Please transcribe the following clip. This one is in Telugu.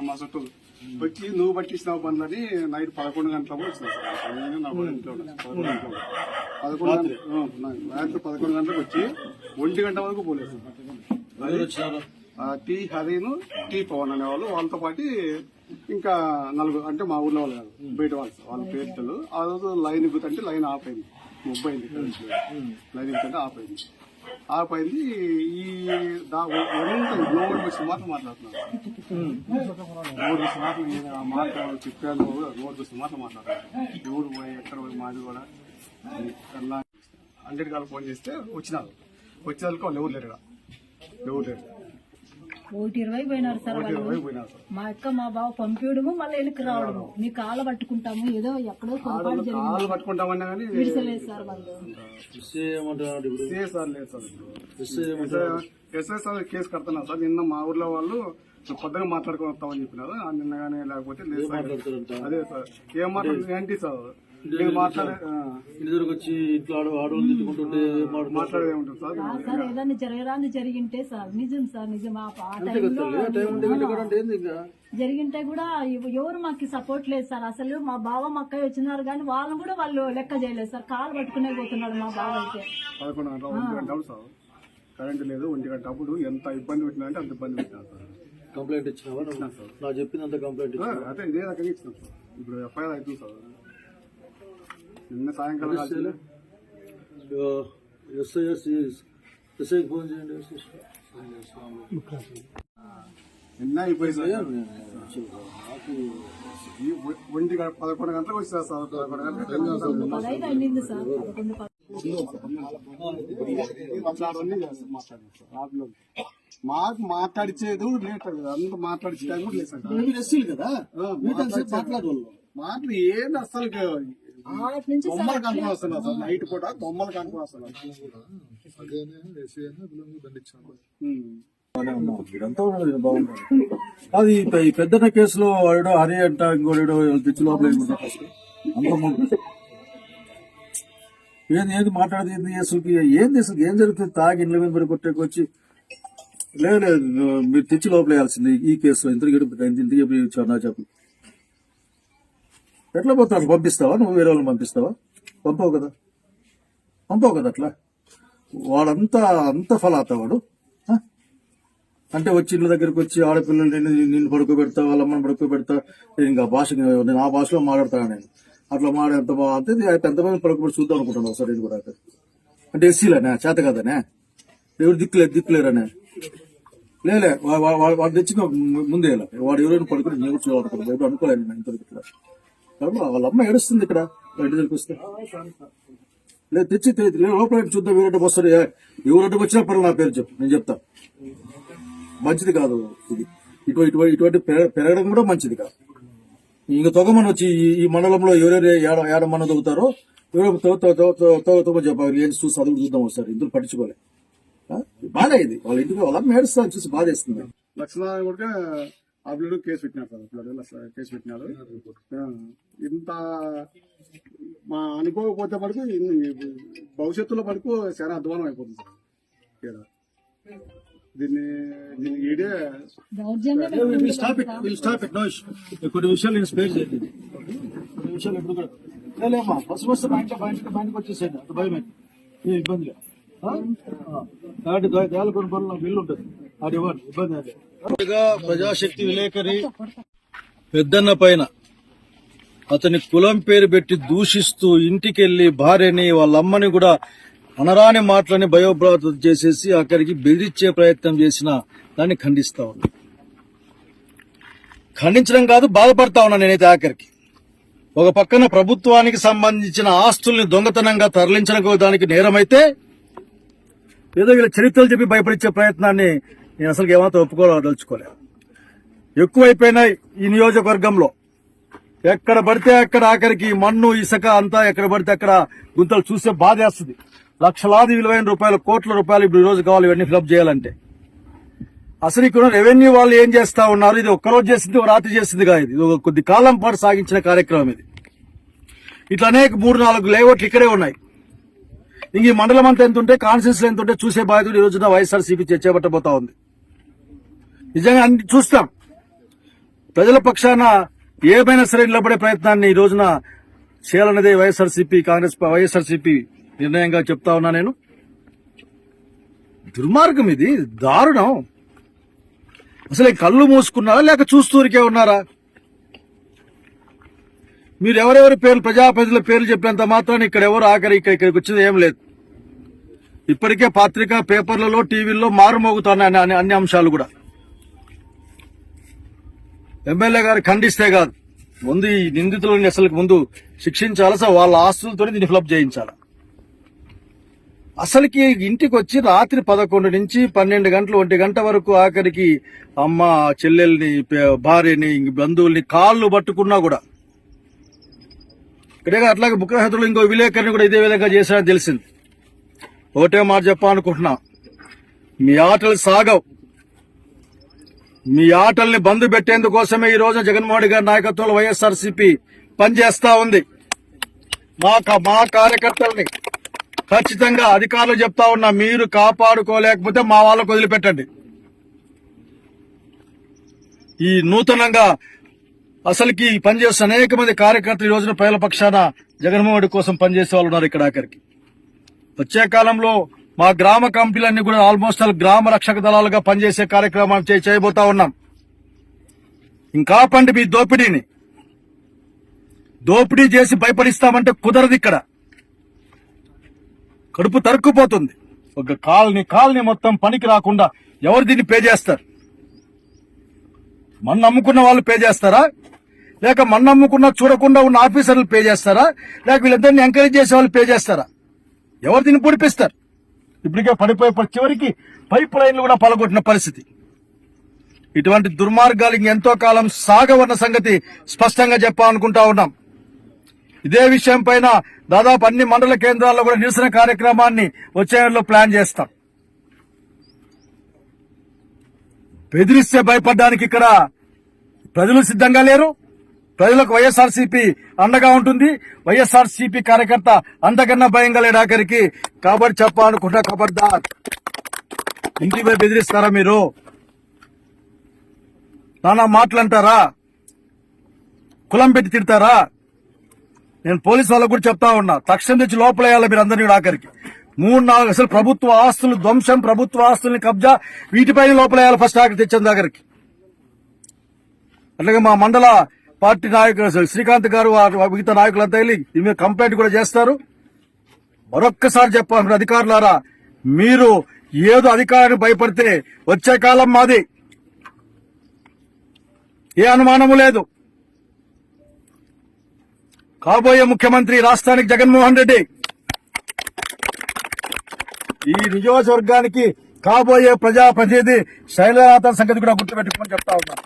మా చుట్టూ వచ్చి నువ్వు పట్టించిన పనులని నైట్ 11 గంటలకు వచ్చినా సార్. నేను నా ఇంట్లో 11 గంటలకు రాత్రి 11 గంటలకు వచ్చి 1 గంట వరకు పోలేదు సార్. టీ హరీను టీ పవన్ అనేవాళ్ళు, వాళ్ళతో పాటు ఇంకా నలుగురు, అంటే మా ఊర్లో వాళ్ళు కాదు, బయట వాళ్ళు సార్. వాళ్ళ పేర్లు ఆ రోజు లైన్ ఎక్కుతుంటే లైన్ ఆఫ్ అయింది, ముబ్బైంది లైన్ ఎక్కుతుంటే ఆఫ్ అయింది. ఈ నోరు బస్సు మాత్రం మాట్లాడుతున్నారు, నోరు బస్సు మాత్రం మాట్లాడాలి చెప్పాను, నోరు బస్సు మాత్రం మాట్లాడుతున్నారు. ఎవరు పోయి ఎక్కడ పోయి మాది కూడా 100 కాలు ఫోన్ చేస్తే వచ్చినారు. వచ్చేదానికి వాళ్ళు ఎవరు లేరు. 1:20 పోయినారు సార్ వాళ్ళు. మా అక్క మా బావ పంపించడము మళ్ళీ వెనక్కి రావడము, మీ కాళ్ళ పట్టుకుంటాము ఏదో ఎక్కడో కాళ్ళు పట్టుకుంటామన్నా కానీ విడిసలేదు సార్ వాళ్ళు. ఎస్ఐ సార్ కేసు కడుతున్నారు సార్. నిన్న మా ఊర్లో వాళ్ళు కొత్తగా మాట్లాడుకుని వస్తామని చెప్పినారు. నిన్న కానీ లేకపోతే లేదు సార్. అదే సార్ ఏం మాట్లాడుతుంది ఏంటి సార్ వచ్చి ఇంట్లో ఆడవాళ్ళు తిట్టుకుంటుంటే మాట్లాడేది ఉంటుంది సార్. సార్ ఏదైనా జరగరాని జరిగింటే సార్ నిజం సార్, నిజం జరిగింటే కూడా ఎవరు మాకు సపోర్ట్ లేదు సార్. అసలు మా బావ మా అక్కయ్య వచ్చినారు కానీ వాళ్ళని కూడా వాళ్ళు లెక్క చేయలేదు సార్. కాలు పట్టుకునే పోతున్నాడు మా బావ అయితే. 11 గంటల 1 గంట సార్ కరెంట్ లేదు. 1 గంట అప్పుడు ఎంత ఇబ్బంది పెట్టినా అంత ఇబ్బంది పెట్టినా సార్. కంప్లైంట్ ఇచ్చినావా? నాకు చెప్పిందంత కంప్లైంట్ అదే ఇదే రకంగా ఇచ్చినాం సార్. ఇప్పుడు ఎఫ్ఐఆర్ అవుతుంది సార్. నిన్న సాయంకాలం ఎస్ఐకి ఫోన్ చేయండి. నిన్న అయిపోయింది సార్. 11 గంటలకు వచ్చారు సార్. 11 గంటలకు అయింది సార్. మాకు మాట్లాడిచేది లేట్ అంత మాట్లాడిచే టైం కూడా లేదు సార్. కదా మాటలు ఏంది అసలు బొమ్మలు కనుక్కొని వస్తున్నారు సార్. నైట్ పూట బొమ్మలు కనుక్కొని వస్తున్నారు. అది ఈ పెద్దన్న కేసులో వాడు హరి అంట ఇంకోడు తెచ్చి లోపల ఏది మాట్లాడేది అసలు ఏంది, అసలు ఏం జరుగుతుంది? తాగి ఇండ్ల మీద కొట్టేకొచ్చి లేదు మీరు తెచ్చి లోపల వేయాల్సింది ఈ కేసులో. ఇంతకు ఇచ్చారు నా చెప్పు. ఎట్లా పోతాను? పంపిస్తావా నువ్వు? వేరే వాళ్ళని పంపిస్తావా? పంపవు కదా అట్లా. వాడంతా ఫలాత వాడు. అంటే వచ్చి ఇళ్ళ దగ్గరకు వచ్చి ఆడపిల్లలు నిన్ను పడుకోబెడతా, వాళ్ళమ్మని పడుకోబెడతా, నేను ఆ భాష నేను ఆ భాషలో మాట్లాడతాను. నేను అట్లా ఎంత బాగుంది. ఎంతమంది పడుకోబెట్టి చూద్దాం అనుకుంటాను ఒకసారి. నేను కూడా అంటే ఎస్సీలనే చేత కదనే, ఎవరు దిక్కులేరనే లేలే. వాడు తెచ్చిన ముందే వాడు ఎవరైనా పడుకుని నేను చూడాలనుకుంటాను. ఎవరు అనుకోలేదు నేను ఇంతవరకు ఇట్లా. వాళ్ళ అమ్మ ఏడుస్తుంది ఇక్కడ బయట దగ్గరికి వస్తే. లేదు తెచ్చి లోపల చూద్దాం. ఎవరంటే వస్తారు, ఎవరంటే వచ్చినా పర్లేదు నా పేరు చెప్పు, నేను చెప్తా. మంచిది కాదు ఇది. ఇటువంటి పెరగడం కూడా మంచిది కాదు. ఇంక తొగమని వచ్చి ఈ మండలంలో ఎవరెవరు ఏడమన్న తగ్గుతారో ఎవరో తోగమని చెప్పారు. ఏం చూసి చదువు చూద్దాం వస్తారు. ఇందులో పట్టించుకోలే. బాధ ఇది. వాళ్ళ ఇంటికి వాళ్ళ అమ్మ ఏడుస్తారు చూసి బాధ వేస్తుంది. లక్ష్మీనారాయణ కూడా అప్పుడు కేసు పెట్టినారు సార్. కేసు పెట్టినారు. ఇంత మా అనుకోకపోతే పడుకు భవిష్యత్తులో పడుకు చాలా అధ్వానం అయిపోతుంది సార్. దీన్ని ఈడే కొన్ని విషయాలు నేను స్పేర్ చేయండి. కొన్ని విషయాలు ఎప్పుడు కూడా లేమ్మా బస్సు బయటకు వచ్చేసేయండి. అంత భయమే ఇబ్బందిగా. కాబట్టి దేవాల కొన్ని పనులు నాకు బిల్లు ఉంటుంది. అది ఇవ్వండి, ఇబ్బంది అది. ప్రజాశక్తి విలేకరి పెద్దన్న పైన అతని కులం పేరు పెట్టి దూషిస్తూ ఇంటికెళ్లి భార్యని వాళ్ళ అమ్మని కూడా అనరాని మాటలని భయోభ్రాంతం చేసేసి అక్కడికి బెదిరించే ప్రయత్నం చేసిన దాన్ని ఖండిస్తా ఉన్నా. ఖండించడం కాదు, బాధపడతా ఉన్నా నేనైతే. ఆఖరికి ఒక పక్కన ప్రభుత్వానికి సంబంధించిన ఆస్తుల్ని దొంగతనంగా తరలించడం దానికి నేరమైతే ఏదో వీళ్ళ చరిత్రలు చెప్పి భయపడించే ప్రయత్నాన్ని నేను అసలు ఏమాత్రం ఒప్పుకోదలుచుకోలేదు. ఎక్కువైపోయినాయి ఈ నియోజకవర్గంలో. ఎక్కడ పడితే అక్కడ ఆఖరికి మన్ను ఇసుక అంతా ఎక్కడ పడితే అక్కడ గుంతలు చూస్తే బాధేస్తుంది. లక్షలాది విలువైన రూపాయలు, కోట్ల రూపాయలు ఇప్పుడు ఈ రోజు కావాలి ఇవన్నీ ఫిలప్ చేయాలంటే. అసలు ఇక్కడ రెవెన్యూ వాళ్ళు ఏం చేస్తా ఉన్నారు? ఇది ఒక్కరోజు చేసింది, రాత్రి చేసింది కాదు. ఇది కొద్ది కాలం పాటు సాగించిన కార్యక్రమం ఇది. ఇట్లా అనేక 3-4 లేఅవుట్లు ఇక్కడే ఉన్నాయి. ఇంక ఈ మండలం అంతా ఎంత ఉంటే, కాన్స్టిట్యూన్సీ ఎంత ఉంటే చూసే బాధ్యత ఈ రోజున వైఎస్ఆర్సీపీ చేపట్టబోతా ఉంది. నిజంగా అన్ని చూస్తాం. ప్రజల పక్షాన ఏమైనా సరే నిలబడే ప్రయత్నాన్ని ఈ రోజున చేయాలన్నదే వైఎస్ఆర్సీపీ నిర్ణయంగా చెప్తా ఉన్నా నేను. దుర్మార్గం ఇది, దారుణం. అసలు కళ్ళు మూసుకున్నారా లేక చూస్తూరికే ఉన్నారా? మీరు ఎవరెవరి పేర్లు, ప్రజాప్రతినిధుల పేర్లు చెప్పినంత మాత్రాన్ని ఇక్కడ ఎవరు ఆఖరి ఇక్కడికి వచ్చింది ఏం లేదు. ఇప్పటికే పత్రిక, పేపర్లలో, టీవీల్లో మారుమోగుతున్నాయి అన్ని అంశాలు కూడా. ఎమ్మెల్యే గారు ఖండిస్తే కాదు, ముందు ఈ నిందితులని అసలు ముందు శిక్షించాలి, అసలు వాళ్ళ ఆస్తులతో దీన్ని ఫిలప్ చేయించాలి. అసలుకి ఇంటికి వచ్చి రాత్రి 11 నుంచి 12 గంటలు 1 గంట వరకు ఆఖరికి అమ్మ, చెల్లెల్ని, భార్యని, బంధువుల్ని కాళ్ళు పట్టుకున్నా కూడా ఇక్కడే అట్లాగే బుక్కహతులు ఇంకో విలేకరిని కూడా ఇదే విధంగా చేశారని తెలిసింది. ఒకటే మాట చెప్పాలనుకుంటున్నా, మీ ఆటలు సాగవు. మీ ఆటల్ని బంద్ పెట్టేందుకోసమే ఈ రోజు జగన్మోహన్ రెడ్డి గారి నాయకత్వంలో వైఎస్ఆర్సీపీ పనిచేస్తా ఉంది. మా కార్యకర్తల్ని ఖచ్చితంగా అధికారులు చెప్తా ఉన్నా, మీరు కాపాడుకోలేకపోతే మా వాళ్ళకు వదిలిపెట్టండి. ఈ నూతనంగా అసలుకి పనిచేస్తున్న అనేక మంది కార్యకర్తలు ఈ రోజున ప్రజల పక్షాన జగన్మోహన్ రెడ్డి కోసం పనిచేసే వాళ్ళు ఉన్నారు ఇక్కడ ఆఖరికి. వచ్చే కాలంలో మా గ్రామ కమిటీలన్నీ కూడా ఆల్మోస్ట్ గ్రామ రక్షక దళాలుగా పనిచేసే కార్యక్రమం చేయబోతా ఉన్నాం. ఇంకా పండి మీ దోపిడీ చేసి భయపడిస్తామంటే కుదరదు. ఇక్కడ కడుపు తరుక్కుపోతుంది. ఒక కాలనీ మొత్తం పనికి రాకుండా ఎవరు దీన్ని పే చేస్తారు? మన నమ్ముకున్న వాళ్ళు పే చేస్తారా, లేక మన నమ్ముకున్న చూడకుండా ఉన్న ఆఫీసర్లు పే చేస్తారా, లేక వీళ్ళందరినీ ఎంకరేజ్ చేసే వాళ్ళు పే చేస్తారా? ఎవరు దీన్ని పొడిపిస్తారు? ఇప్పటికే పడిపోయే చివరికి పైప్ లైన్లు కూడా పలగొట్టిన పరిస్థితి. ఇటువంటి దుర్మార్గాలు ఇంకెంతో కాలం సాగవన్న సంగతి స్పష్టంగా చెప్పాలనుకుంటా ఉన్నాం. ఇదే విషయం పైన దాదాపు అన్ని మండల కేంద్రాల్లో కూడా నిరసన కార్యక్రమాన్ని వచ్చే నెలలో ప్లాన్ చేస్తాం. బెదిరిస్తే భయపడడానికి ఇక్కడ ప్రజలు సిద్ధంగా లేరు. ప్రజలకు వైఎస్ఆర్సీపీ అండగా ఉంటుంది. వైఎస్ఆర్సీపీ కార్యకర్త అంతకన్నా భయంగా లేడు ఆఖరికి. కాబట్టి చెప్పాలనుకుంటా, ఖబర్దార్. ఇంటిపై బెదిరిస్తారా మీరు? నానా మాటలంటారా? కులం పెట్టి తిడతారా? నేను పోలీసు వాళ్ళకు కూడా చెప్తా ఉన్నా, తక్షణం తెచ్చి లోపలేయాలి మీరు అందరినీ ఆఖరికి. 3-4 అసలు ప్రభుత్వ ఆస్తులు ధ్వంసం, ప్రభుత్వ ఆస్తుల్ని కబ్జా, వీటిపైన లోపలేయాలి ఫస్ట్ ఆఖరి తెచ్చిన దగ్గరికి. అట్లాగే మా మండల పార్టీ నాయకులు శ్రీకాంత్ గారు, మిగతా నాయకులంతా వెళ్ళి దీని మీద కంప్లైంట్ కూడా చేస్తారు. మరొక్కసారి చెప్పాలి అధికారులారా, మీరు ఏదో అధికారానికి భయపడితే వచ్చే కాలం మాది, ఏ అనుమానము లేదు. కాబోయే ముఖ్యమంత్రి రాష్ట్రానికి జగన్మోహన్ రెడ్డి. ఈ నియోజకవర్గానికి కాబోయే ప్రజాప్రతినిధి శైలజానాథన్ సంగతి కూడా గుర్తుపెట్టుకోమని చెప్తా ఉన్నా.